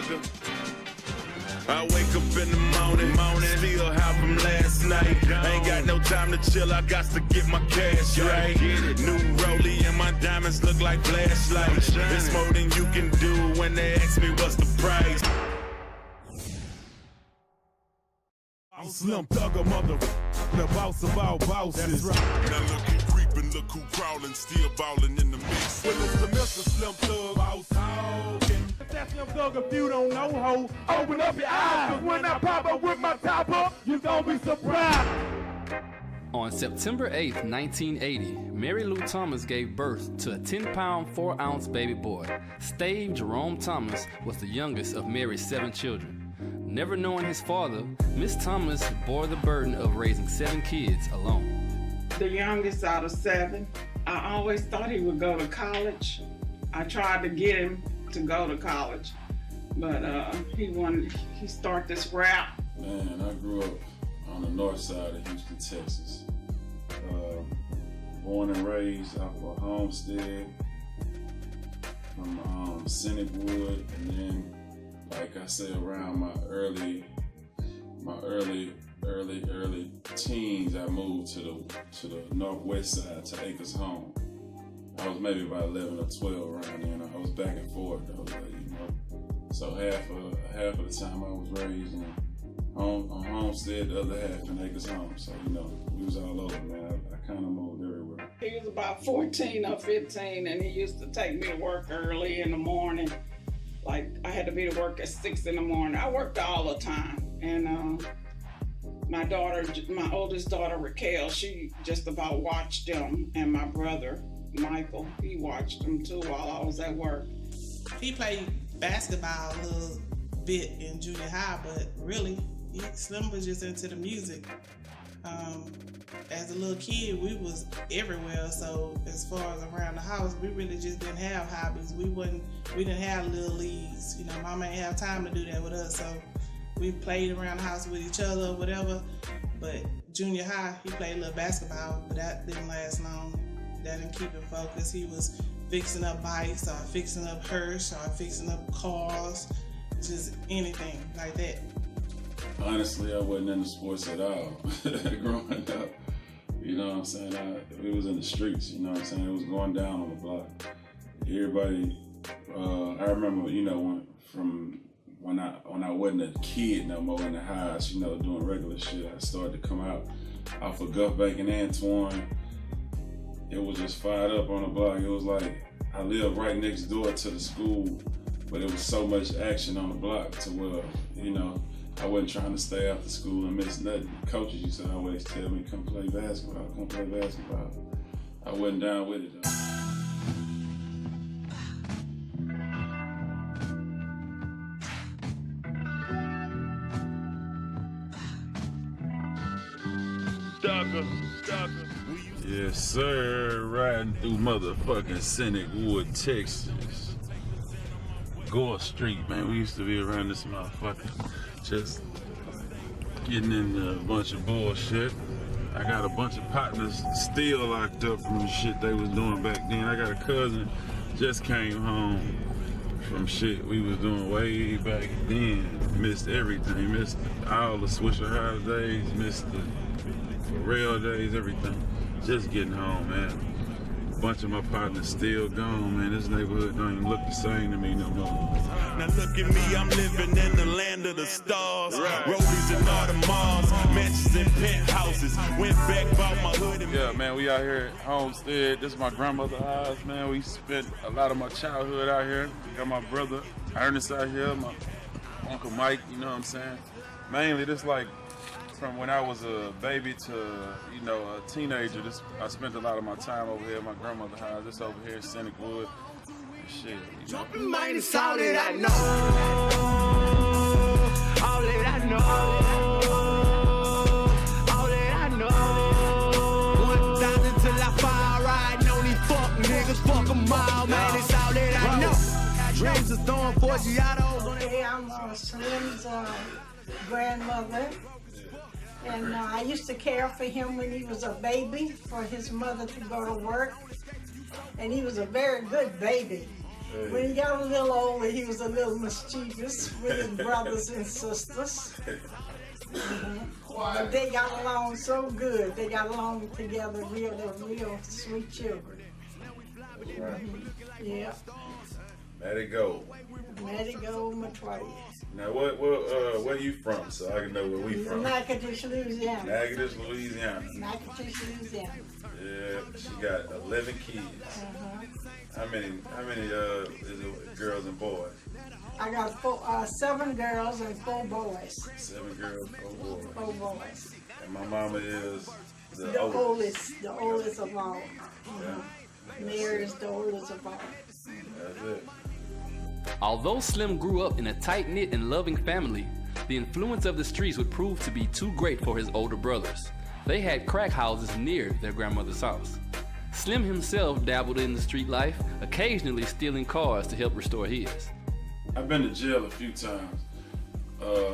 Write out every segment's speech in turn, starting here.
thugger. I wake up in the morning, still high from last night. I ain't got no time to chill, I got to get my cash right. New rollie and my diamonds look like flashlights. It's more than you can do when they ask me what's the price. I'm Slim Thugger, mother, the boss of all bosses. That's right. Now look who creepin', look who crawlin', still ballin' in the mix. Well, it's the Mr. Slim Thug, boss talkin'. That's Slim Thug, if you don't know, ho, open up your eyes, 'cause when I pop up with my top up, you gon' be surprised. On September 8th, 1980, Mary Lou Thomas gave birth to a 10-pound, 4-ounce baby boy. Stayve Jerome Thomas was the youngest of Mary's 7 children. Never knowing his father, Miss Thomas bore the burden of raising 7 kids alone. The youngest out of 7. I always thought he would go to college. I tried to get him to go to college, but he started this rap. Man, I grew up on the north side of Houston, Texas. Born and raised off of a homestead from Sennewood, and then, like I said, around my early teens, I moved to the northwest side to Acres Home. I was maybe about 11 or 12 around then. I was back and forth though, you know. So half of the time I was raised on Homestead, the other half in Acres Home. So, you know, we was all over, man. I kind of moved everywhere. He was about 14 or 15, and he used to take me to work early in the morning. Like, I had to be to work at 6 in the morning. I worked all the time. And my oldest daughter, Raquel, she just about watched them. And my brother, Michael, he watched them too while I was at work. He played basketball a little bit in junior high, but really, Slim was just into the music. As a little kid, we was everywhere, so as far as around the house, we really just didn't have hobbies. We didn't have little leagues. You know, Mama ain't have time to do that with us, so we played around the house with each other or whatever. But junior high, he played a little basketball, but that didn't last long. That didn't keep him focused. He was fixing up bikes, or fixing up Hirsch, or fixing up cars, just anything like that. Honestly, I wasn't into sports at all growing up. You know what I'm saying? It was in the streets, you know what I'm saying? It was going down on the block. Everybody, I remember, you know, when I wasn't a kid no more in the house, you know, doing regular shit, I started to come out off of Guff Bank and Antoine. It was just fired up on the block. It was like, I lived right next door to the school, but it was so much action on the block to where, you know, I wasn't trying to stay after school and miss nothing. Coaches used to always tell me, come play basketball, come play basketball. I wasn't down with it though. Yes, sir. Riding through motherfucking Sennewood, Texas. Gore Street, man. We used to be around this motherfucker, just getting into a bunch of bullshit. I got a bunch of partners still locked up from the shit they was doing back then. I got a cousin just came home from shit we was doing way back then. Missed everything. Missed all the Swishahouse days. Missed the Pharrell days, everything. Just getting home, man. A bunch of my partners still gone, man. This neighborhood don't even look the same to me no more. Now look at me, I'm living in the land of the stars. Rollies and Audemars, mansions and penthouses. Went back, bought my hood and... Yeah, man, we out here at Homestead. This is my grandmother's house, man. We spent a lot of my childhood out here. Got my brother Ernest out here, my Uncle Mike, you know what I'm saying? Mainly this like from when I was a baby to, you know, a teenager. I spent a lot of my time over here at my grandmother's house, just over here in Sennewood. Shit, you know. Man, it's all that I know. All that I know. All that I know. 1,000 till I fire riding on these fuck niggas. Fuck them all, man. It's all that I know. Dreams of throwing Forgiatos on it. I'm Slim's grandmother. And I used to care for him when he was a baby, for his mother to go to work. And he was a very good baby. When he got a little older, he was a little mischievous with his brothers and sisters. But they got along so good. They got along together, real sweet children. Yeah. Let it go. Let it go, Matway. Now, where you from, so I can know where we from? Natchitoches, Louisiana. Natchitoches, Louisiana. Natchitoches, Louisiana. Yeah, she got 11 kids. How many is it girls and boys? I got 7 girls and 4 boys. 7 girls, 4 boys. 4 boys. And my mama is The oldest of all. Mary is the oldest of all. That's it. Although Slim grew up in a tight-knit and loving family, the influence of the streets would prove to be too great for his older brothers. They had crack houses near their grandmother's house. Slim himself dabbled in the street life, occasionally stealing cars to help restore his. I've been to jail a few times.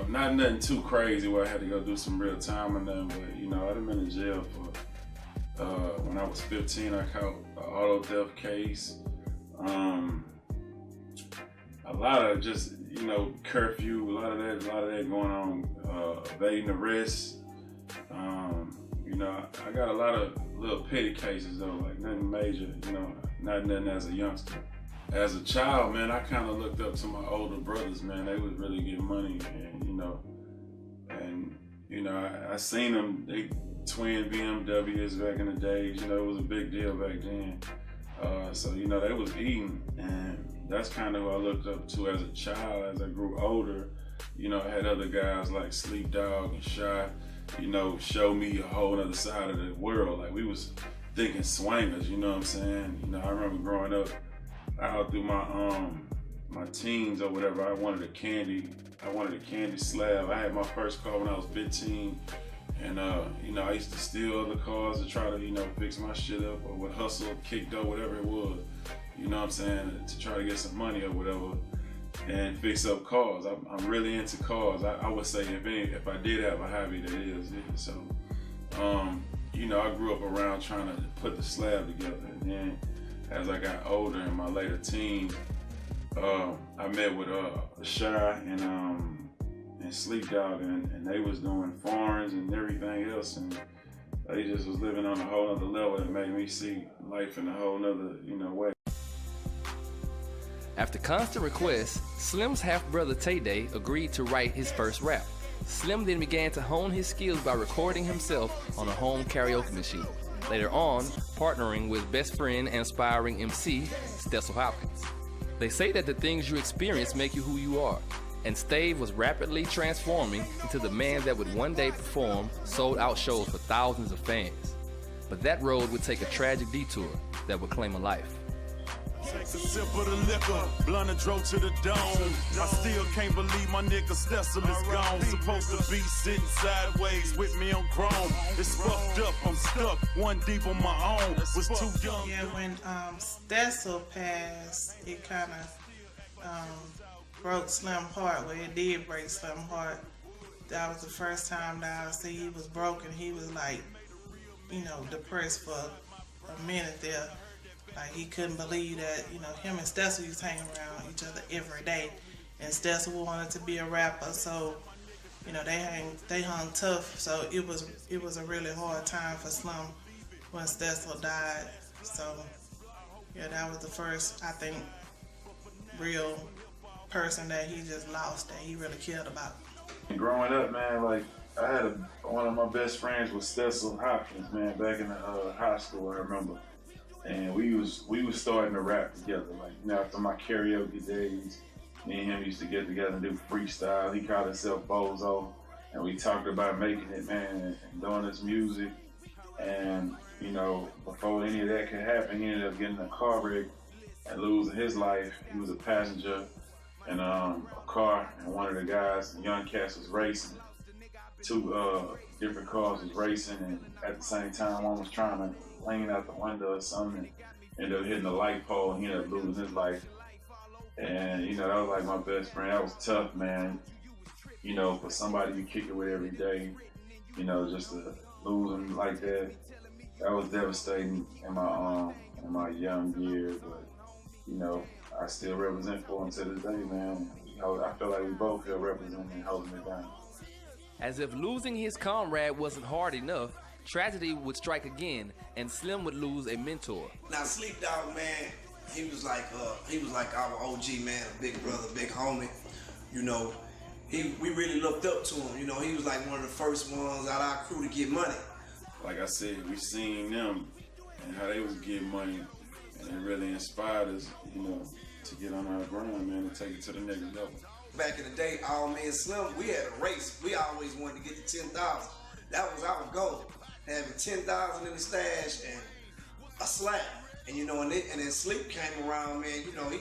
Not nothing too crazy where I had to go do some real time or nothing, but you know, I've been in jail for, when I was 15, I caught an auto theft case. A lot of just, you know, curfew, a lot of that going on, evading arrests. You know, I got a lot of little petty cases though, like nothing major, you know, not nothing as a youngster. As a child, man, I kind of looked up to my older brothers, man. They would really get money, and you know, I seen them, they twin BMWs back in the days, you know, it was a big deal back then. So, you know, they was eating, and that's kind of who I looked up to as a child. As I grew older, you know, I had other guys like Sleep Dog and Shy, you know, show me a whole other side of the world. Like, we was thinking swingers, you know what I'm saying? You know, I remember growing up, out through my teens or whatever, I wanted a candy slab. I had my first car when I was 15, and you know, I used to steal other cars to try to, you know, fix my shit up, or would hustle, kick dough, whatever it was, you know what I'm saying, to try to get some money or whatever, and fix up cars. I'm really into cars. I would say if I did have a hobby, that is it. So, you know, I grew up around trying to put the slab together, and then as I got older in my later teens, I met with Shy and Sleep Dog, and they was doing foreigns and everything else, and they just was living on a whole other level that made me see life in a whole nother, you know, way. After constant requests, Slim's half-brother Tay-Day agreed to write his first rap. Slim then began to hone his skills by recording himself on a home karaoke machine. Later on, partnering with best friend and aspiring MC, Stessel Hopkins. They say that the things you experience make you who you are, and Stave was rapidly transforming into the man that would one day perform sold-out shows for thousands of fans. But that road would take a tragic detour that would claim a life. Takes a sip of the liquor, blunt and drove to the dome. I still can't believe my nigga Stessel is gone. Supposed to be sitting sideways with me on chrome. It's fucked up, I'm stuck, one deep on my own. Was too young. Yeah, when Stessel passed, it kind of broke Slim heart. Well, it did break Slim heart. That was the first time that I see he was broken. He was like, you know, depressed for a minute there. Like, he couldn't believe that, you know, him and Stessel used to hang around each other every day. And Stessel wanted to be a rapper, so, you know, they hung tough. So it was a really hard time for Slim when Stessel died. So, yeah, that was the first, I think, real person that he just lost that he really cared about. Growing up, man, like, I had one of my best friends was Stessel Hopkins, man, back in the high school, I remember. And we was starting to rap together. Like, you know, after my karaoke days, me and him used to get together and do freestyle. He called himself Bozo, and we talked about making it, man, and doing this music. And, you know, before any of that could happen, he ended up getting a car wreck and losing his life. He was a passenger in a car, and one of the guys, the young cats, was racing. Two different cars was racing, and at the same time, one was trying to lean out the window or something, and ended up hitting the light pole, and he ended up losing his life. And, you know, that was like my best friend. That was tough, man. You know, for somebody you kick it with every day, you know, just to lose him like that, that was devastating in my young years. But, you know, I still represent for him to this day, man. You know, I feel like we both feel representing and holding it down. As if losing his comrade wasn't hard enough, tragedy would strike again, and Slim would lose a mentor. Now, Sleep Dog, man, he was like our OG, man, a big brother, big homie. You know, we really looked up to him. You know, he was like one of the first ones out of our crew to get money. Like I said, we seen them and how they was getting money, and it really inspired us, you know, to get on our grind, man, and take it to the next level. Back in the day, all me and Slim, we had a race. We always wanted to get to 10,000. That was our goal. Having 10,000 in the stash and a slap. And you know, and then Sleep came around, man, you know, he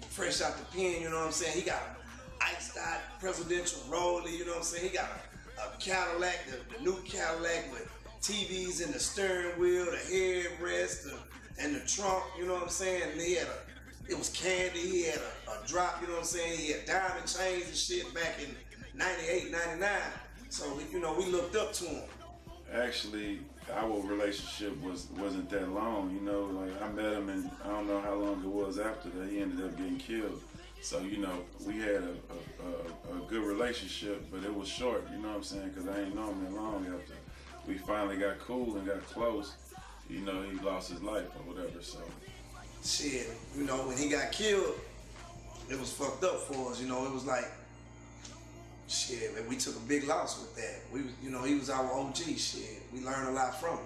fresh out the pen, you know what I'm saying? He got an iced out presidential Rollie, you know what I'm saying? He got a Cadillac, the new Cadillac with TVs in the steering wheel, the headrest, and the trunk, you know what I'm saying? And he had it was candy, he had a drop, you know what I'm saying? He had diamond chains and shit back in 98, 99. So, you know, we looked up to him. Actually, our relationship wasn't that long, you know, like I met him and I don't know how long it was after that, he ended up getting killed. So, you know, we had a good relationship, but it was short, you know what I'm saying, because I ain't known him that long after. We finally got cool and got close, you know, he lost his life or whatever, so. Shit, you know, when he got killed, it was fucked up for us, you know, it was like, shit, man, we took a big loss with that. You know, he was our OG, shit. We learned a lot from him.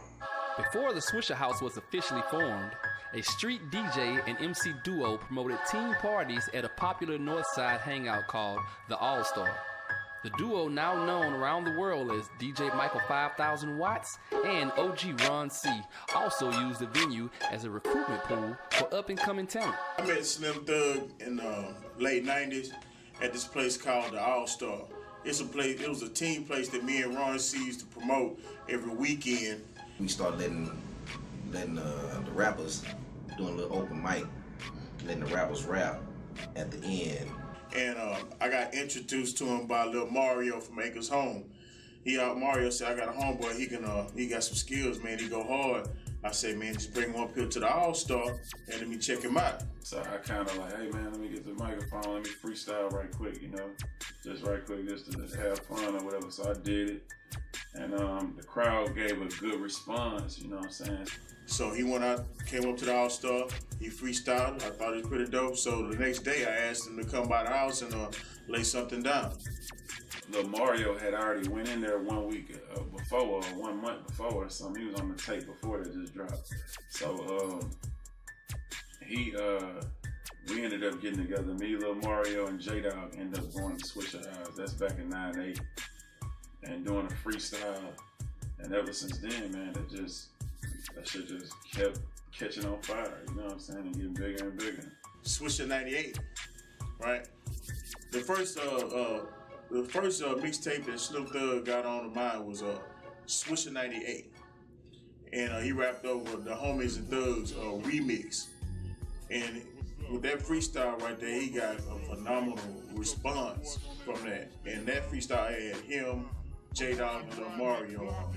Before the Swishahouse was officially formed, a street DJ and MC duo promoted teen parties at a popular North Side hangout called the All-Star. The duo, now known around the world as DJ Michael 5000 Watts and OG Ron C, also used the venue as a recruitment pool for up-and-coming talent. I met Slim Thug in the late 90s at this place called the All-Star. It's a place, it was a team place that me and Ron C used to promote every weekend. We started letting the rappers doing a little open mic, letting the rappers rap at the end. And I got introduced to him by Lil Mario from Acres Home. Mario said, I got a homeboy, he got some skills, man, he go hard. I said, man, just bring him up here to the All-Star and let me check him out. So I kind of like, hey man, let me get the microphone, let me freestyle right quick, you know, just right quick, just to have fun or whatever. So I did it, and the crowd gave a good response, you know what I'm saying? So he went out, came up to the All-Star, he freestyled, I thought he was pretty dope. So the next day I asked him to come by the house and lay something down. Lil Mario had already went in there 1 week before, or 1 month before or something. He was on the tape before that just dropped. So we ended up getting together. Me, Lil Mario, and J-Dog ended up going to Swishahouse. That's back in 98, and doing a freestyle. And ever since then, man, that shit just kept catching on fire. You know what I'm saying? And getting bigger and bigger. Swisha 98, right? The first mixtape that Snoop Dogg got on the mind was Swisha 98. And he rapped over the Homies and Thugs remix. And with that freestyle right there, he got a phenomenal response from that. And that freestyle had him, J-Dog, and Lil Mario on.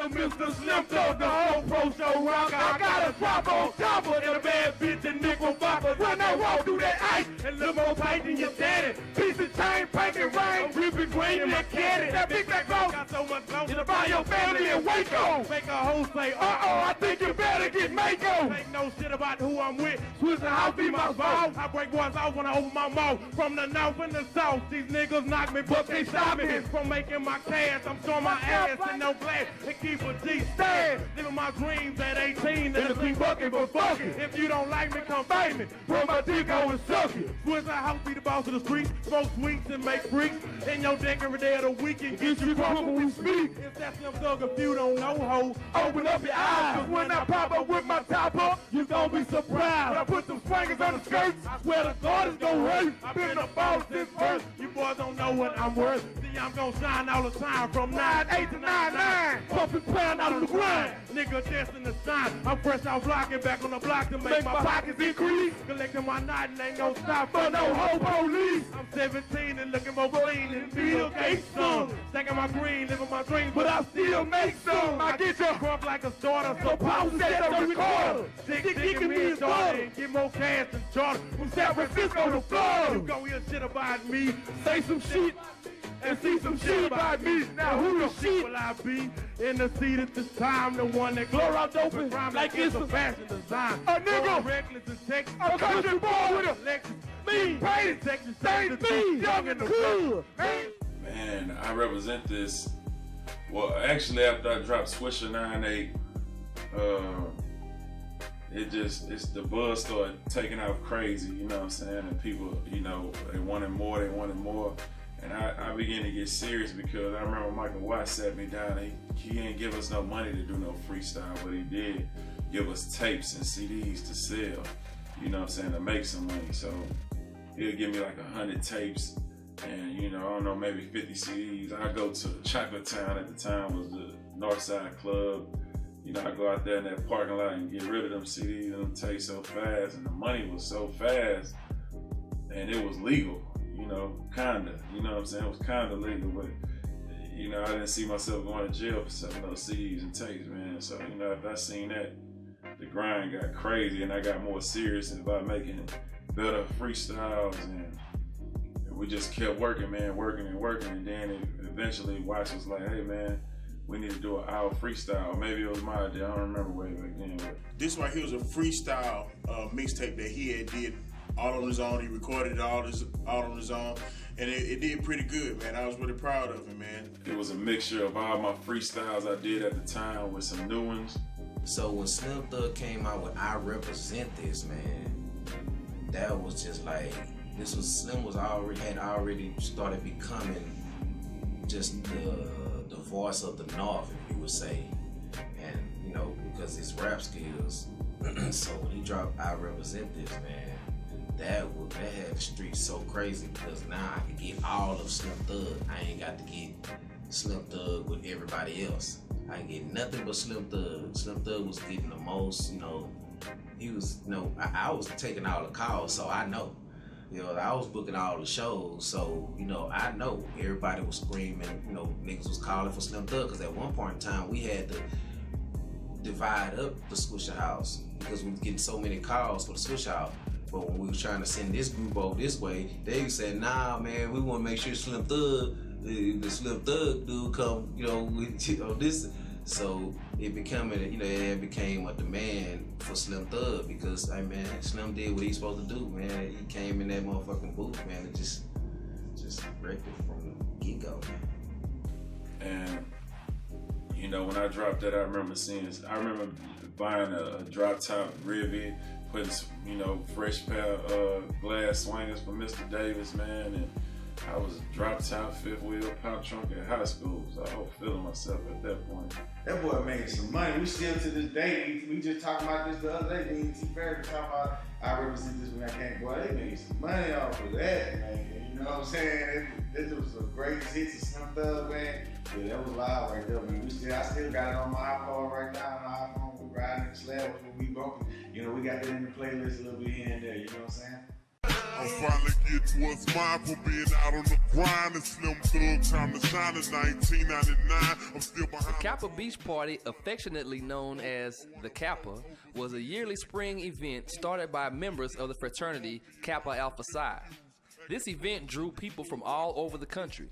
Mr. Slim Thug, the whole pro show rock. I got a drop on top of and a bad bitch and nickel bopper. When I walk through that ice and little more tight than your daddy. Piece of chain, piping rain, ripping green and that caddy. That big black ball got so much clothes. It'll buy your family in Waco. Make a hoe say, uh-oh, I think you better get Mako. Make no shit about who I'm with. Swishahouse be my boss. I break ones off when I open my mouth. From the north and the south, these niggas knock me, but they stop me from making my cash. I'm showing my ass in no glass and keep a G stand. Living my dreams at 18 and a clean bucket for fucking. If you don't like me, come fight me. Put my dick on and suck it. Swishahouse be the boss of the street. Smoke sweets and make freaks. In your dick every day of the week and get you drunk when we speak. If that's Slim Thug, if you don't know, ho, open up your eyes. Cause when I pop up with my top up, you gon' be surprised. When I put some swingers on the skirts, I swear the God is gon' hurt. I've been a boss since first. You boys don't know what I'm worth. See, I'm gon' shine all the time from 9-8 to 9-9. Pump and pound out on the grind. Nigga destined to shine. I'm fresh out blocking back on the block to make my pockets increase. Collecting my knot and ain't gon' stop for no whole police. I'm 17 and looking more clean than Bill Gates' son. Stacking my green, living my dreams, but I still make some. I get you crunk like a starter, so power set the recorder. Dick me his daughter and get more cash than Jordan. From San Francisco to Florida. You gon' hear shit about me, say some shit, and see some shit about me. Now who the shit will I be? In the seat at this time, the one that glow out open rhyme like it's a fashion design. A nigga reckless in Texas, a country boy with a Lexus. Me, painted Texas, same me, young in the hood. Man, I represent this. Well, actually, after I dropped Swisher 98, it's the buzz started taking off crazy, you know what I'm saying? And people, you know, they wanted more. And I began to get serious because I remember Michael Watt sat me down. He didn't give us no money to do no freestyle, but he did give us tapes and CDs to sell, you know what I'm saying, to make some money. So he'll give me like 100 tapes and, you know, I don't know, maybe 50 CDs. I go to Chocolate Town at the time, was the Northside Club. You know, I go out there in that parking lot and get rid of them CDs and them tapes so fast, and the money was so fast, and it was legal, you know, kinda, you know what I'm saying? It was kinda legal, but, you know, I didn't see myself going to jail for selling those CDs and tapes, man. So, you know, after I seen that, the grind got crazy, and I got more serious about making better freestyles, and we just kept working, man, working, and then eventually Watch was like, hey, man, we need to do an hour freestyle. Maybe it was my idea, I don't remember way back then. But this right here was a freestyle mixtape that he had did all on his own. He recorded it all on his own, and it did pretty good, man. I was really proud of him, man. It was a mixture of all my freestyles I did at the time with some new ones. So when Slim Thug came out with I Represent This, man, that was just like, Slim had already started becoming just the voice of the North, if you would say, and you know, because his rap skills. So when he dropped I Represent This, man, that had the streets so crazy, because now I can get all of Slim Thug. I ain't got to get Slim Thug with everybody else. I ain't get nothing but Slim Thug. Slim Thug was getting the most, you know, he was, you know, I was taking all the calls, so I know. You know, I was booking all the shows, so, you know, I know everybody was screaming, you know, niggas was calling for Slim Thug, because at one point in time, we had to divide up the Swishahouse, because we was getting so many calls for the Swishahouse. But when we was trying to send this group over this way, they said, nah, man, we want to make sure Slim Thug, the Slim Thug dude come, you know, with, you know, this. So it became a demand for Slim Thug, because, hey, man, Slim did what he's supposed to do, man. He came in that motherfucking booth, man, and just wrecked it from the get-go, man. And, you know, when I dropped that, I remember buying a drop-top Rivian, putting, you know, fresh pair of glass swingers for Mr. Davis, man, and I was drop-top, fifth-wheel, pop trunk at high school, so I was feeling myself at that point. That boy made some money. We still to this day, we just talking about this the other day, E.T. Barry talking about, I represent this when I came, boy, they made some money off of that, man. You know what I'm saying? This was the greatest hits of Slim Thug, man. Yeah, that was loud right there, man. I still got it on my iPod right now, on my iPhone. We riding in the slab when we broke it. You know, we got that in the playlist a little bit here and there, you know what I'm saying? I'm finally getting what's mine for being out on the grind. And Slim Thug, time to shine in 1999. I'm still behind. The Kappa Beach Party, affectionately known as the Kappa, was a yearly spring event started by members of the fraternity Kappa Alpha Psi. This event drew people from all over the country.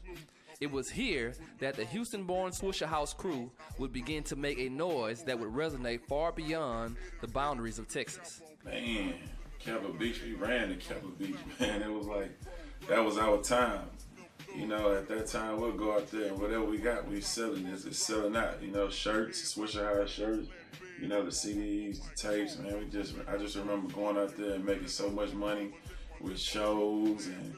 It was here that the Houston-born Swishahouse crew would begin to make a noise that would resonate far beyond the boundaries of Texas. Man, Kappa Beach, we ran to Kappa Beach, man. It was like, that was our time. You know, at that time, we'll go out there and whatever we got, we selling. It's selling out. You know, shirts, Swishahouse shirts, you know, the CDs, the tapes, man. I just remember going out there and making so much money with shows, and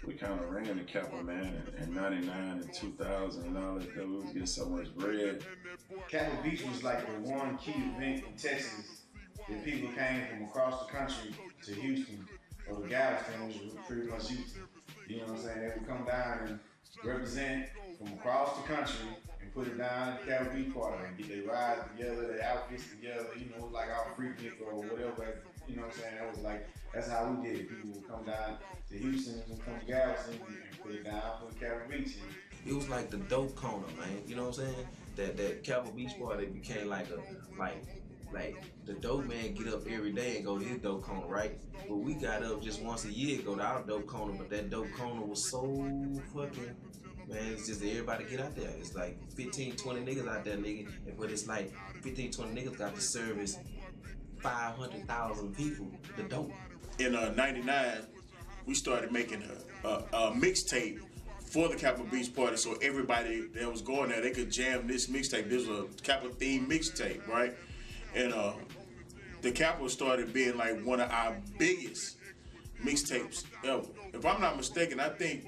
we kind of ran the Kappa, man, in 99 and 2000 and all that. We was getting so much bread. Kappa Beach was like the one key event in Texas that people came from across the country to Houston, or the Galveston, which was pretty much Houston. You know what I'm saying? They would come down and represent from across the country and and put it down at the Capital Beach Party and get their rides together, their outfits together, you know, like our freaknik or whatever, you know what I'm saying? That was like, that's how we did it. People would come down to Houston and come to Galveston and put it down for the Capital Beach. It was like the dope corner, man. You know what I'm saying? That Capital Beach Party became like the dope man get up every day and go to his dope corner, right? But we got up just once a year to go to our dope corner, but that dope corner was so fucking, man, it's just everybody get out there. It's like 15, 20 niggas out there, nigga. But it's like 15, 20 niggas got to service 500,000 people, the dope. In 99, we started making a mixtape for the Capital Beach Party, so everybody that was going there, they could jam this mixtape. This was a Capital themed mixtape, right? And the Capital started being like one of our biggest mixtapes ever. If I'm not mistaken, I think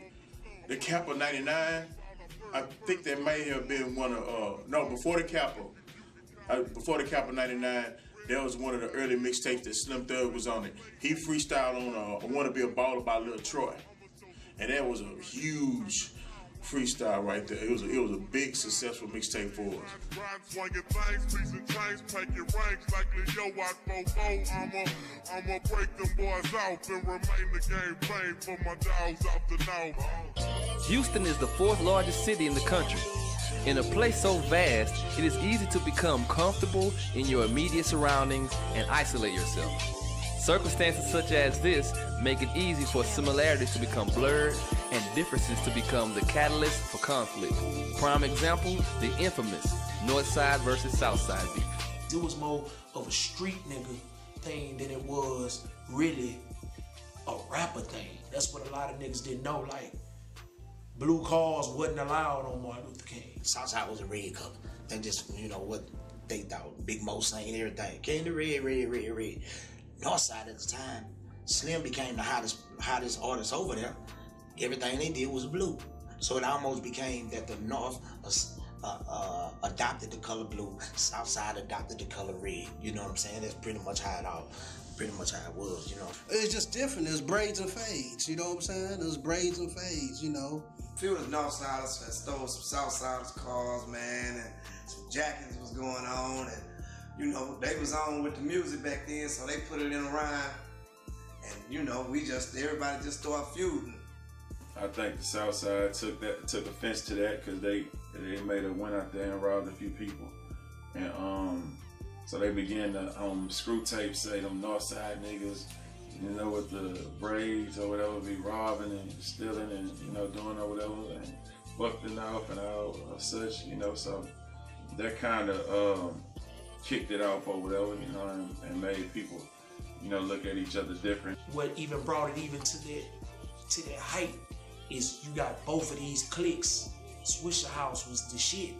the Capital 99, I think that may have been one of, no, before the Capital 99, that was one of the early mixtapes that Slim Thug was on it. He freestyled on I Wanna Be a Baller by Lil Troy. And that was a huge freestyle right there. It was a big successful mixtape for us. I'ma break them boys off and remain the game playing for my dogs off the north. Houston is the 4th largest city in the country. In a place so vast, it is easy to become comfortable in your immediate surroundings and isolate yourself. Circumstances such as this make it easy for similarities to become blurred and differences to become the catalyst for conflict. Prime example, the infamous North Side versus South Side beef. It was more of a street nigga thing than it was really a rapper thing. That's what a lot of niggas didn't know. Like, blue cars wasn't allowed on Martin Luther King. Southside was a red color. And just, you know, what they thought. Big Mo saying everything. Came the red, red, red, red. Northside at the time, Slim became the hottest artist over there. Everything they did was blue. So it almost became that the North adopted the color blue, Southside adopted the color red. You know what I'm saying? That's pretty much how it was, you know. It's just different. There's braids and fades, you know what I'm saying? There's braids and fades, you know. A few of the Northsiders had stole some Southsiders cars, man, and some jackets was going on, and you know, they was on with the music back then, so they put it in a rhyme. And you know, everybody just started feuding. I think the South Side took offense to that because they went out there and robbed a few people. And so they began to screw tape say them North Side niggas, you know, with the braids or whatever, be robbing and stealing and, you know, doing or whatever, and bucking off and all of such, you know, so that kind of kicked it off or whatever, you know, and made people, you know, look at each other different. What even brought it even to that height is you got both of these cliques. Swishahouse was the shit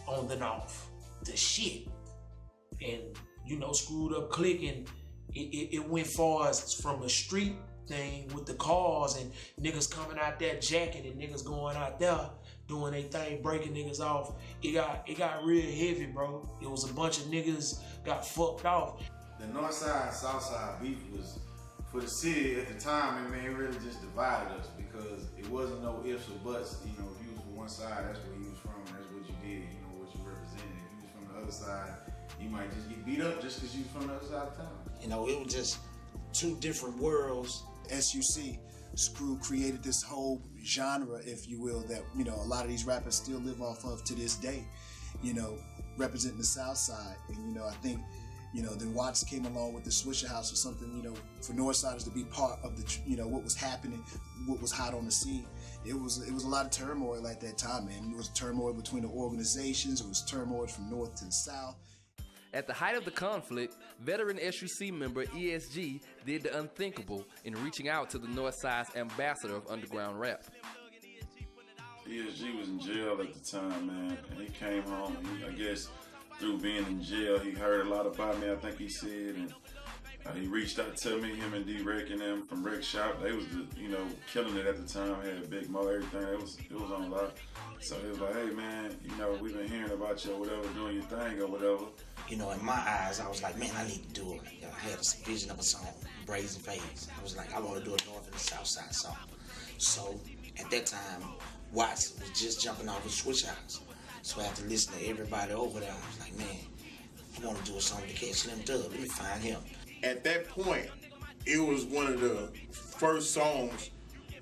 on the North, the shit, and you know, screwed up clique, and it went far as from a street thing with the cars and niggas coming out there jacking and niggas going out there doing their thing, breaking niggas off. It got real heavy, bro. It was a bunch of niggas got fucked off. The North Side and South Side beef was, for the city at the time, it really just divided us because it wasn't no ifs or buts. You know, if you was from one side, that's where you was from, that's what you did, you know, what you represented. If you was from the other side, you might just get beat up just because you was from the other side of town. You know, it was just two different worlds. SUC, Screw created this whole genre, if you will, that, you know, a lot of these rappers still live off of to this day, you know, representing the South Side. And, you know, I think, you know, then Watts came along with the Swishahouse or something, you know, for Northsiders to be part of the, you know, what was happening, what was hot on the scene. It was a lot of turmoil at that time, man. It was turmoil between the organizations. It was turmoil from north to the south. At the height of the conflict, veteran SUC member ESG did the unthinkable in reaching out to the Northside's ambassador of underground rap. ESG was in jail at the time, man, and he came home. And I guess through being in jail, he heard a lot about me, I think he said, and he reached out to me, him and D-Rec and them from Rec Shop. They was, you know, killing it at the time, had a big mo, everything. It was on a lot. So he was like, hey, man, you know, we've been hearing about you or whatever, doing your thing or whatever. You know, in my eyes, I was like, man, I need to do it. You know, I had a vision of a song, Braids and Fades. I was like, I want to do a North and a South Side song. So at that time, Watts was just jumping off of Swishahouse. So I have to listen to everybody over there. I was like, man, I want to do a song to catch Slim Thug. Let me find him. At that point, it was one of the first songs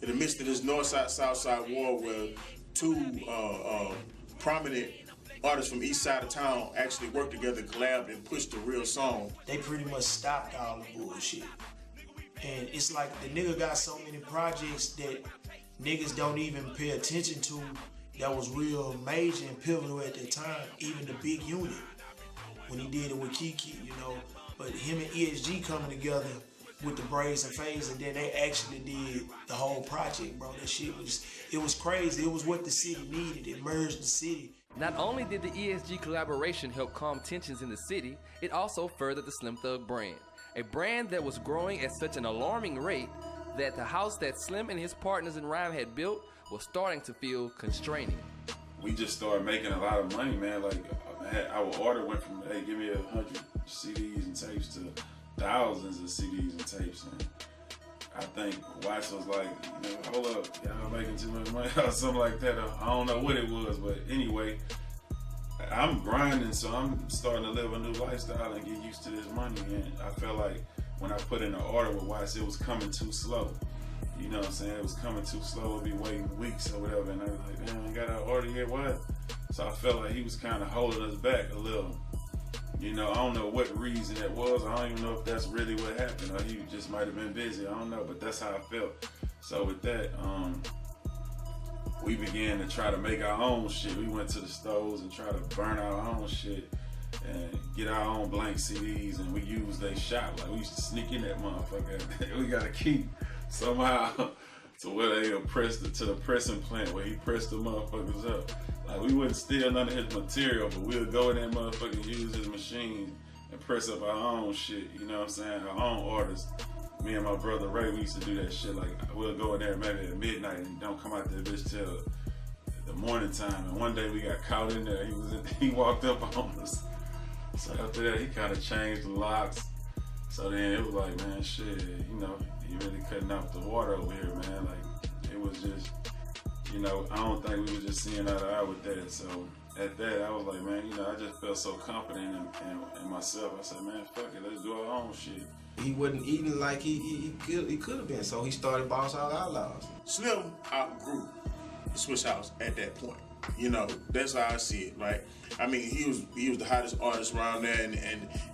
in the midst of this Northside Southside war where two prominent artists from east side of town actually worked together, collabed, and pushed the real song. They pretty much stopped all the bullshit. And it's like the nigga got so many projects that niggas don't even pay attention to that was real major and pivotal at that time. Even the Big Unit, when he did it with Kiki, you know. But him and ESG coming together with the Braids and Phase, and then they actually did the whole project, bro. That shit was, it was crazy. It was what the city needed. It merged the city. Not only did the ESG collaboration help calm tensions in the city, it also furthered the Slim Thug brand. A brand that was growing at such an alarming rate that the house that Slim and his partners in rhyme had built was starting to feel constraining. We just started making a lot of money, man. Like, our order went from, hey, give me 100 CDs and tapes to thousands of CDs and tapes. And I think Watts was like, you know, hold up, y'all making too much money or something like that. I don't know what it was, but anyway, I'm grinding, so I'm starting to live a new lifestyle and get used to this money. And I felt like when I put in an order with Watts, it was coming too slow. You know what I'm saying? It was coming too slow. I'd be waiting weeks or whatever. And I was like, man, I got an order yet, what? So I felt like he was kind of holding us back a little. You know, I don't know what reason it was. I don't even know if that's really what happened, or he just might have been busy. I don't know, but that's how I felt. So with that, we began to try to make our own shit. We went to the stores and try to burn our own shit and get our own blank CDs, and we used they shop. Like, we used to sneak in that motherfucker. We got a key somehow to where they pressed it to the pressing plant where he pressed the motherfuckers up. Like, we wouldn't steal none of his material, but we'll go in that motherfucker and use his machine and press up our own shit, you know what I'm saying? Our own orders. Me and my brother Ray, we used to do that shit. Like, we'll go in there maybe at midnight and don't come out there bitch till the morning time. And one day we got caught in there. He walked up on us. So after that, he kind of changed the locks. So then it was like, man, shit, you know, he really cutting off the water over here, man. Like, it was just, you know, I don't think we were just seeing eye to eye with that. So at that, I was like, man, you know, I just felt so confident in myself. I said, man, fuck it, let's do our own shit. He wasn't eating like he could have been, so he started Hogg Outlawz. Slim outgrew the Swishahouse at that point. You know, that's how I see it, right? I mean, he was the hottest artist around there, and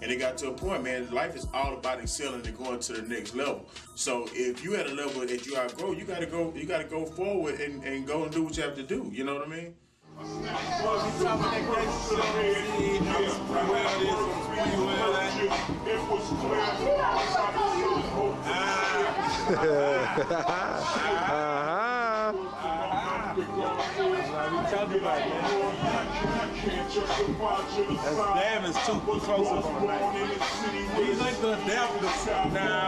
it got to a point, man, life is all about excelling and going to the next level. So if you at a level that you outgrow, you gotta go forward and go and do what you have to do. You know what I mean? That's Davin's too close up on man. He's like the devil now.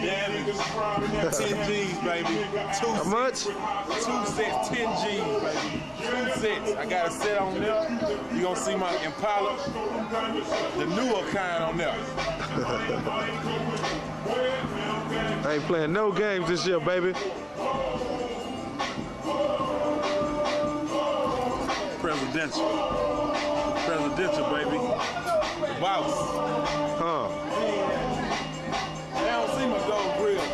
Davin, 10 G's, baby. How much? 2 sets, 10 G's, baby. 2 sets. I got a set on there. You gonna see my Impala, the newer kind on there. I ain't playing no games this year, baby. Presidential, baby. Boss. Huh. They don't see my gold grill.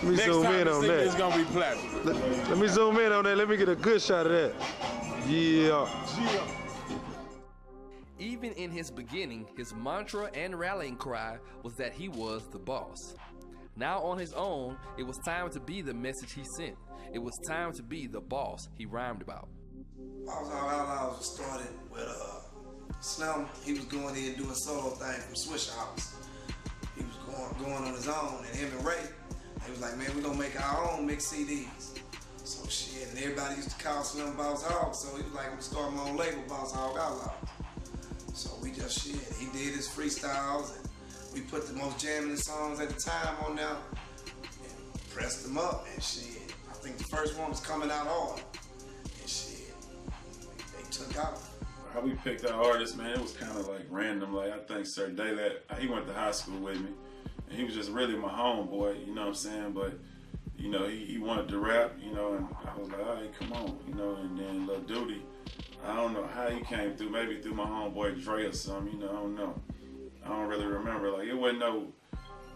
Let me zoom in on that. It's gonna be platinum. Let me zoom in on that. Let me get a good shot of that. Yeah. Even in his beginning, his mantra and rallying cry was that he was the boss. Now on his own, it was time to be the message he sent. It was time to be the boss he rhymed about. Hogg Outlawz was started with Slim. He was going in doing solo thing from Swishahouse. He was going on his own, and him and Ray, they was like, man, we're gonna make our own mix CDs. So shit, and everybody used to call Slim Boss Hogg, so he was like, we start my own label, Boss Hogg Outlawz. So we just shit, he did his freestyles, and we put the most jamming songs at the time on there, and pressed them up, and shit. I think the first one was Coming Out Hard, and shit, they took off. How we picked our artists, man, it was kind of like random. Like, I think Sir Daylat, he went to high school with me, and he was just really my homeboy, you know what I'm saying? But, you know, he wanted to rap, you know, and I was like, all right, come on, you know. And then Lil Duty, I don't know how he came through, maybe through my homeboy Dre or something, you know, I don't know. I don't really remember, like it wasn't no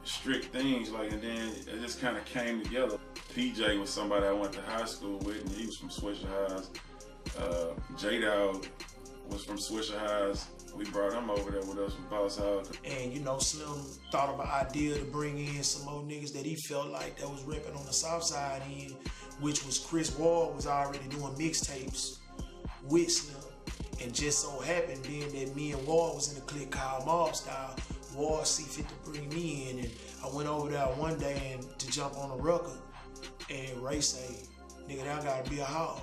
strict things, like, and then it just kind of came together. PJ was somebody I went to high school with, and he was from Swishahouse. J-Dawg was from Swishahouse. We brought him over there with us with Boss Hogg. And you know, Slim thought of an idea to bring in some more niggas that he felt like that was repping on the South Side end, which was Chris Ward was already doing mixtapes with Slim. And just so happened being that me and Ward was in a clique called Mob Style, Ward see fit to bring me in, and I went over there one day and to jump on a record, and Ray say, nigga, that gotta be a Hogg.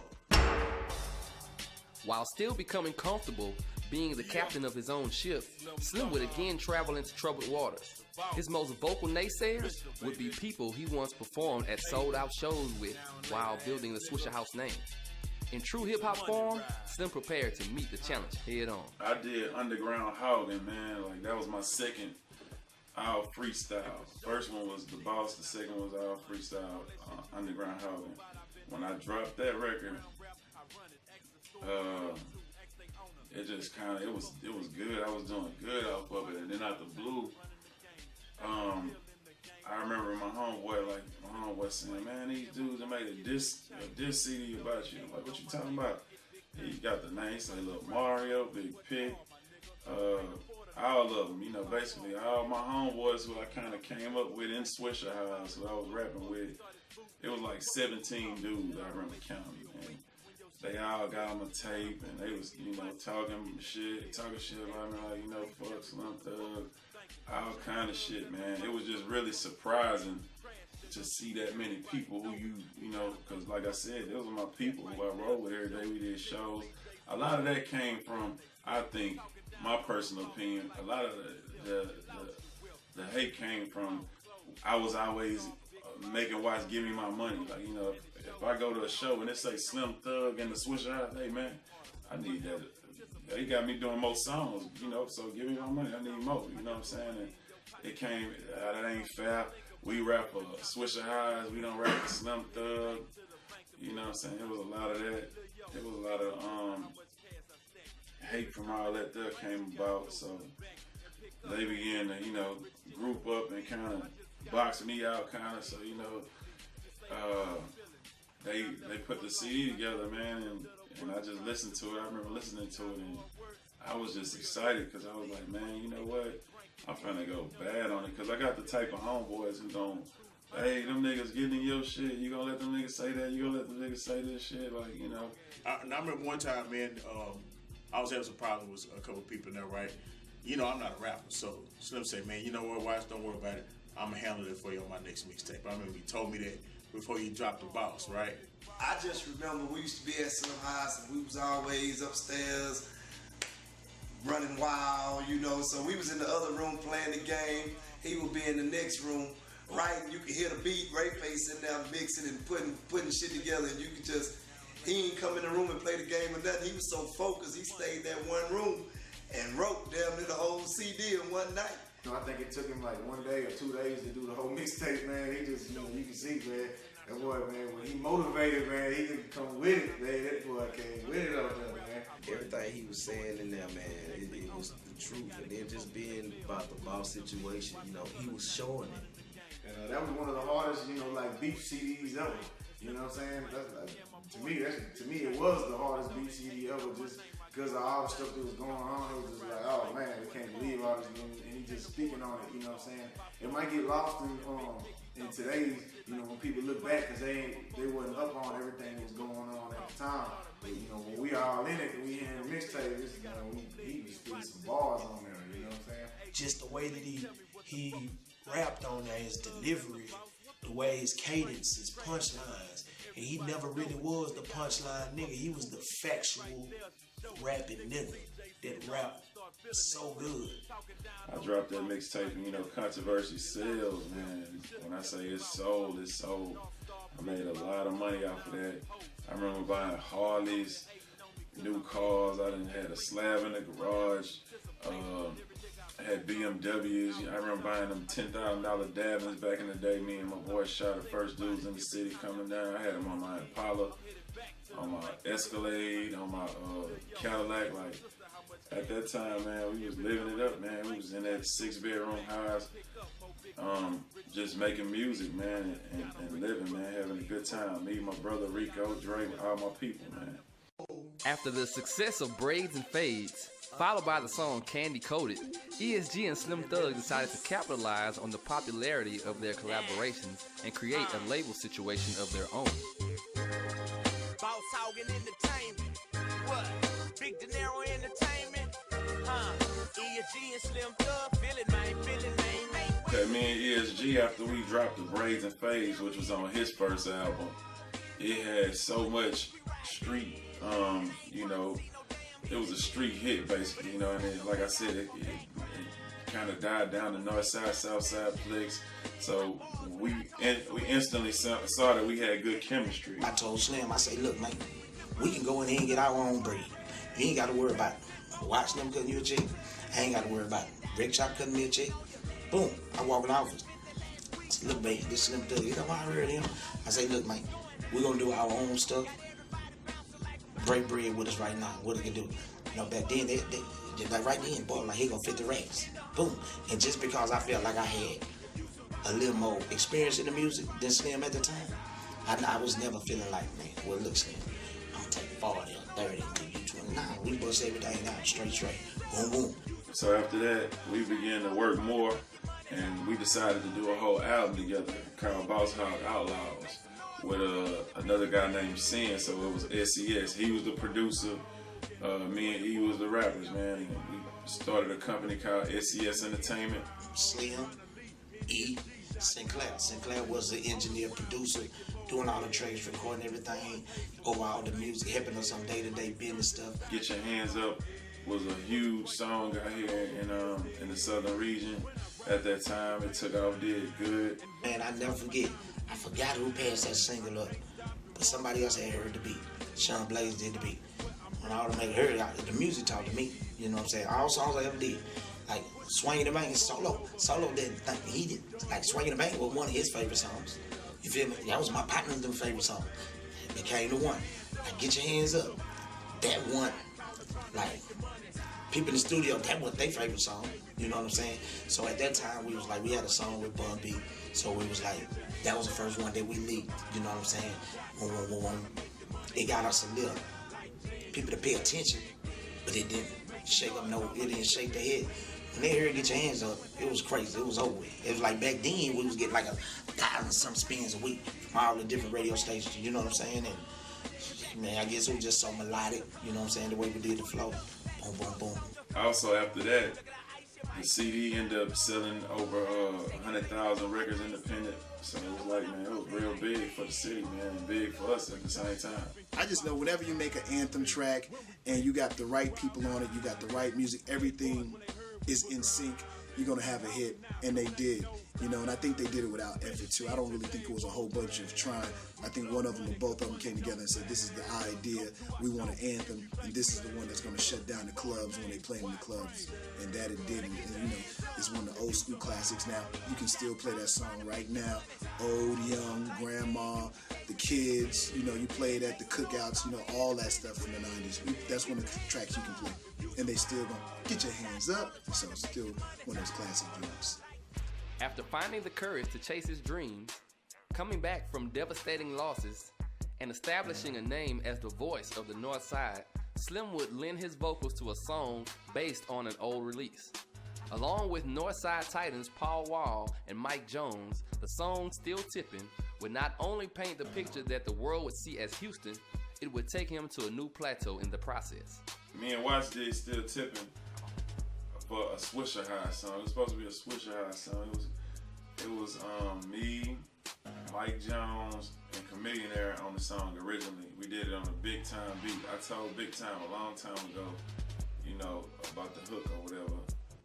While still becoming comfortable being the captain of his own ship, Slim would again travel into troubled waters. His most vocal naysayers would be people he once performed at sold-out shows with while building the Swishahouse name. In true hip-hop form, Slim prepared to meet the challenge head-on. I did Underground Hogging, man. Like, that was my second all freestyle. First one was The Boss, the second was all freestyle, Underground Hogging. When I dropped that record, it just kind of, it was good. I was doing good off of it. And then out the blue, I remember my homeboy saying, man, these dudes that made a diss CD about you. I'm like, what you talking about? He got the name, say Lil Mario, Big Pick, all of them, you know, basically all my homeboys who I kind of came up with in Swishahouse, who I was rapping with. It was like 17 dudes I remember counting, and they all got on a tape, and they was, you know, talking shit about me, like, you know, fuck Slim Thug, all kind of shit, man. It was just really surprising to see that many people who you know, because like I said, those were my people who I roll with every day. We did shows. A lot of that came from, I think, my personal opinion, a lot of the hate came from, I was always making Watch give me my money. Like, you know, if I go to a show and it say Slim Thug and the Swishahouse, hey man, I need that. They got me doing more songs, you know, so give me my money, I need more, you know what I'm saying? And it came, that ain't fair. We rap a Swishahouse, we don't rap a Slim Thug, you know what I'm saying? It was a lot of that. It was a lot of hate from all that came about, so they began to, you know, group up and kind of box me out, kind of, so, you know, they put the CD together, man, and I just listened to it. I remember listening to it, and I was just excited, because I was like, man, you know what, I'm finna go bad on it, because I got the type of homeboys who don't, hey, them niggas getting in your shit, you gonna let them niggas say that, you gonna let them niggas say this shit, like, you know. I remember one time, man, I was having some problems with a couple people in there, right? You know, I'm not a rapper, so Slim said, man, you know what, Watch, don't worry about it. I'm gonna handle it for you on my next mixtape. I remember he told me that before you dropped The Boss, right? I just remember we used to be at Slim House, and we was always upstairs running wild, you know, so we was in the other room playing the game. He would be in the next room, right? You could hear the beat, Ray Face in there mixing and putting shit together, and you could just, he ain't come in the room and play the game or nothing. He was so focused, he stayed in that one room and wrote damn near the whole CD in one night. You know, I think it took him like 1 day or 2 days to do the whole mixtape, man. He just, you know, you can see, man, that boy, man, when he motivated, man, he could come with it, man. That boy came with it out there, man. Everything he was saying in there, man, it was the truth. And then just being about the Boss situation, you know, he was showing it. And that was one of the hardest, you know, like beef CDs ever. You know what I'm saying? To me, it was the hardest beef CD ever, just because of all the stuff that was going on. It was just like, oh man, we can't believe all this, and he just speaking on it. You know what I'm saying? It might get lost in today's, you know, when people look back, because they wasn't up on everything that was going on at the time. But you know, when we all in it, we hearing mixtape, you know, he was spitting some bars on there. You know what I'm saying? Just the way that he rapped on there, his delivery, the way his cadence, his punchlines, and he never really was the punchline nigga. He was the factual rapping nigga that rapped so good. I dropped that mixtape, and you know, controversy sells, man. When I say it's sold, it's sold. I made a lot of money off of that. I remember buying Harleys, new cars. I done had a slab in the garage. I had BMWs. I remember buying them $10,000 Davins back in the day. Me and my boy shot the first dudes in the city coming down. I had them on my Impala. on my Escalade, on my Cadillac. Like at that time, man, we was living it up, man. We was in that 6-bedroom house, just making music, man, and living, man, having a good time. Me, my brother Rico, Dre, all my people, man. After the success of Braids and Fades, followed by the song Candy Coated, ESG and Slim Thug decided to capitalize on the popularity of their collaborations and create a label situation of their own. Boss Hogg Entertainment, what? Big Dinero Entertainment, ESG and Slim Thug, feel it, man, Okay, me and ESG, after we dropped the Braids and Fades, which was on his first album, it had so much street, you know, it was a street hit basically, you know, and then, like I said, it kind of died down the north side, south side flicks. So we instantly saw that we had good chemistry. I told Slim, I say, look, man, we can go in here and get our own bread. You ain't got to worry about watching them cutting you a check. I ain't got to worry about Rick Chop cutting me a check. Boom, I walk in the office. I say, look, baby, this Slim Thug, you know why I heard him? I say, look, man, we're going to do our own stuff. Break bread with us right now. What they can do? You know, back then, they like right then, boy, like he gonna 50 racks. Boom. And just because I felt like I had a little more experience in the music than Slim at the time, I was never feeling like, man, well, look, Slim, I'm gonna take 40 or 30 and give you 29. We bust everything out straight. Boom, boom. So after that, we began to work more, and we decided to do a whole album together called Hogg Outlawz with another guy named Sin. So it was SES. He was the producer. Me and E was the rappers, man. And we started a company called SES Entertainment. Slim, E, Sinclair. Sinclair was the engineer, producer, doing all the tracks, recording everything, over all the music, helping us on day-to-day business stuff. Get Your Hands Up was a huge song out here in the southern region. At that time, it took off, did good. Man, I never forget. I forgot who passed that single up, but somebody else had heard the beat. Sean Blaze did the beat. When I automatically heard it, the music talked to me. You know what I'm saying? All songs I ever did. Like Swinging the Bank and Solo. Solo didn't think he did. Like Swinging the Bank was one of his favorite songs. You feel me? That was my partner's favorite song. It became the one. Like Get Your Hands Up. That one. Like people in the studio, that was their favorite song. You know what I'm saying? So at that time, we was like, we had a song with Bun B. So we was like, that was the first one that we leaked. You know what I'm saying? It got us a little people to pay attention, but it didn't shake up it didn't shake their head. When they heard Get Your Hands Up, it was crazy. It was over with. It was like back then, we was getting like 1,000-some spins a week from all the different radio stations. You know what I'm saying? And man, I guess it was just so melodic. You know what I'm saying? The way we did the flow. Boom, boom, boom. Also, after that, the CD ended up selling over 100,000 records independent. So it was like, man, it was real big for the city, man, and big for us at the same time. I just know whenever you make an anthem track and you got the right people on it, you got the right music, everything is in sync, you're going to have a hit. And they did, you know, and I think they did it without effort too. I don't really think it was a whole bunch of trying. I think one of them or both of them came together and said, this is the idea. We want an anthem, and this is the one that's going to shut down the clubs when they play in the clubs. And that it did. And you know, it's one of the old school classics now. You can still play that song right now. Old, young, grandma, the kids, you know, you play it at the cookouts, you know, all that stuff from the 90s. That's one of the tracks you can play. And they still gonna get your hands up. So it's still one of those classic joints. After finding the courage to chase his dreams, coming back from devastating losses, and establishing a name as the voice of the North Side, Slim would lend his vocals to a song based on an old release. Along with Northside Titans Paul Wall and Mike Jones, the song Still Tippin' would not only paint the picture that the world would see as Houston, it would take him to a new plateau in the process. Me and Watch did Still Tippin' for a Swishahouse song. It was supposed to be a Swishahouse song. It was me, Mike Jones, and Chameleonaire on the song originally. We did it on a Big Time beat. I told Big Time a long time ago, you know, about the hook or whatever.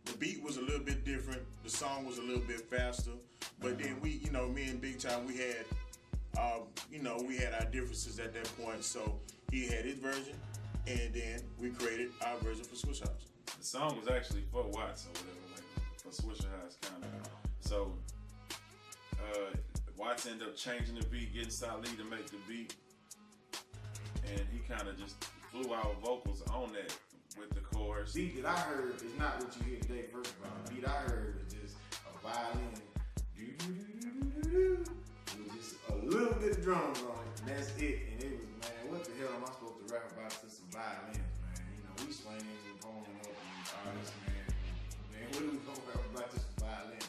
The beat was a little bit different. The song was a little bit faster. But then we, you know, me and Big Time, we had, you know, we had our differences at that point. So he had his version, and then we created our version for Swishahouse. The song was actually for Watts or whatever, like for Swishahouse kind of. So Watts ended up changing the beat, getting Sally to make the beat, and he kind of just flew our vocals on that with the chorus. The beat that I heard is not what you hear today, first of all. The beat I heard was just a violin, with just a little bit of drums on it, and that's it. And it was, man, what the hell am I supposed to rap about to some violins, man? You know, we swinging and pulling up and all this, man. Man, what are we gonna rap about to some violin?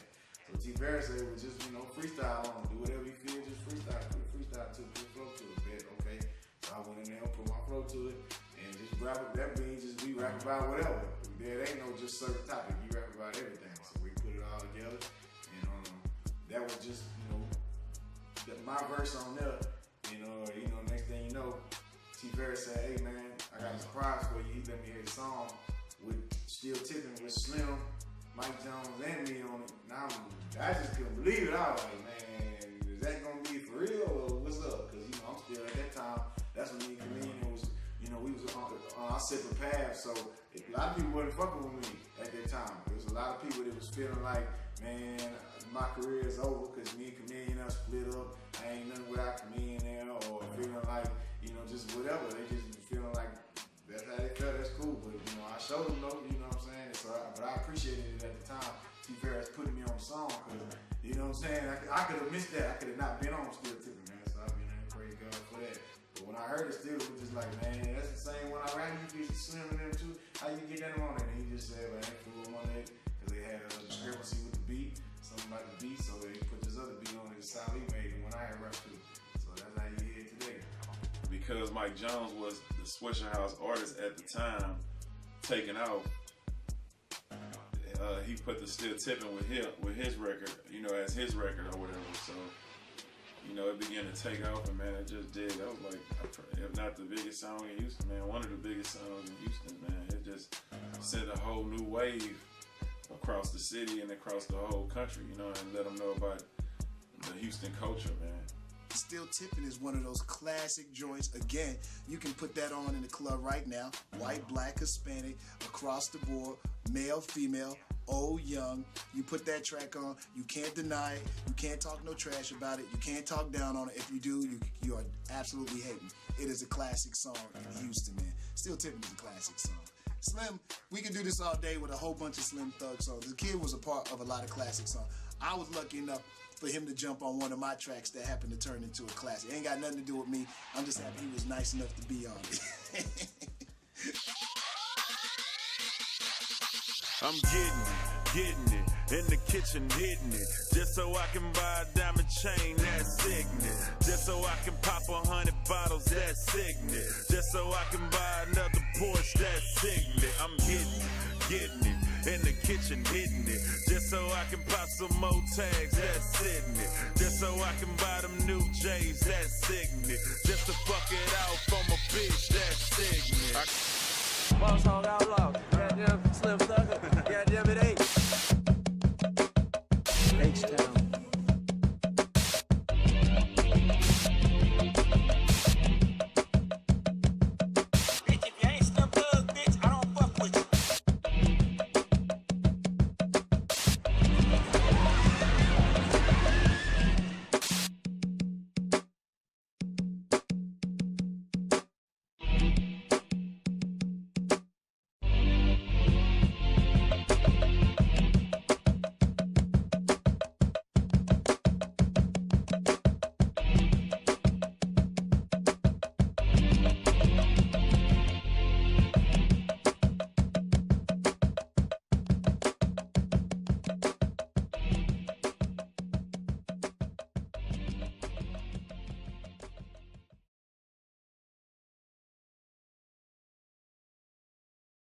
So T-Vera said it was just, you know, freestyle on, do whatever you feel, just freestyle, put freestyle to it, put flow to it, man, okay? So I went in there, put my flow to it, and just rap it. That means just we rap about whatever. There ain't no just certain topic, you rap about everything. So we put it all together, and that was just, you know, my verse on there. And next thing you know, T-Vera said, hey man, I got a surprise for you. He let me hear the song with Still Tippin with Slim, Mike Jones, and me on it. Now I just couldn't believe it. I was like, man, is that gonna be for real or what's up? Cause you know, I'm still at that time. That's when me and Chameleon was, you know, we was on our separate paths. So a lot of people wasn't fucking with me at that time. There was a lot of people that was feeling like, man, my career is over because me and Chameleon are split up. I ain't nothing without Chameleon there, or feeling like, you know, just whatever. They just feeling like that's how they felt. That's cool, but you know, I showed them though. You know what I'm saying? So, but I appreciated it at the time. T-Vera putting me on the song because, you know what I'm saying? I could have missed that. I could have not been on Still Tippin, man. So I've been there, praise God for that. But when I heard it, still it was just like, man, that's the same when I ran you piece of Slim and them too. How you get that on it? And he just said, man, they threw him on it because they had a discrepancy with the beat. Something about the beat, so they put this other beat on it. The sound he made when I had rushed to. So that's how you hear it today. Because Mike Jones was the Swishahouse artist at the time, taking off. He put the Still Tippin with his record, you know, as his record or whatever. So, you know, it began to take off, and man, it just did. That was like, if not the biggest song in Houston, man, one of the biggest songs in Houston, man. It just sent a whole new wave across the city and across the whole country, you know, and let them know about the Houston culture, man. Still Tippin is one of those classic joints. Again, you can put that on in the club right now. White, black, Hispanic, across the board, male, female, old, young. You put that track on, you can't deny it. You can't talk no trash about it. You can't talk down on it. If you do, you are absolutely hating. It is a classic song in Houston, man. Still Tippin is a classic song. Slim, we can do this all day with a whole bunch of Slim Thug songs. The kid was a part of a lot of classic songs. I was lucky enough for him to jump on one of my tracks that happened to turn into a classic. It ain't got nothing to do with me. I'm just happy he was nice enough to be on it. I'm getting it, in the kitchen hitting it, just so I can buy a diamond chain, that's signet, just so I can pop 100 bottles, that's signet, just so I can buy another Porsche, that's signet. I'm getting it, in the kitchen hitting it, just so I can pop some more tags, that's signet, just so I can buy them new J's, that's signet, just to fuck it out from a bitch, that's signet. Boss Hogg Outlawz.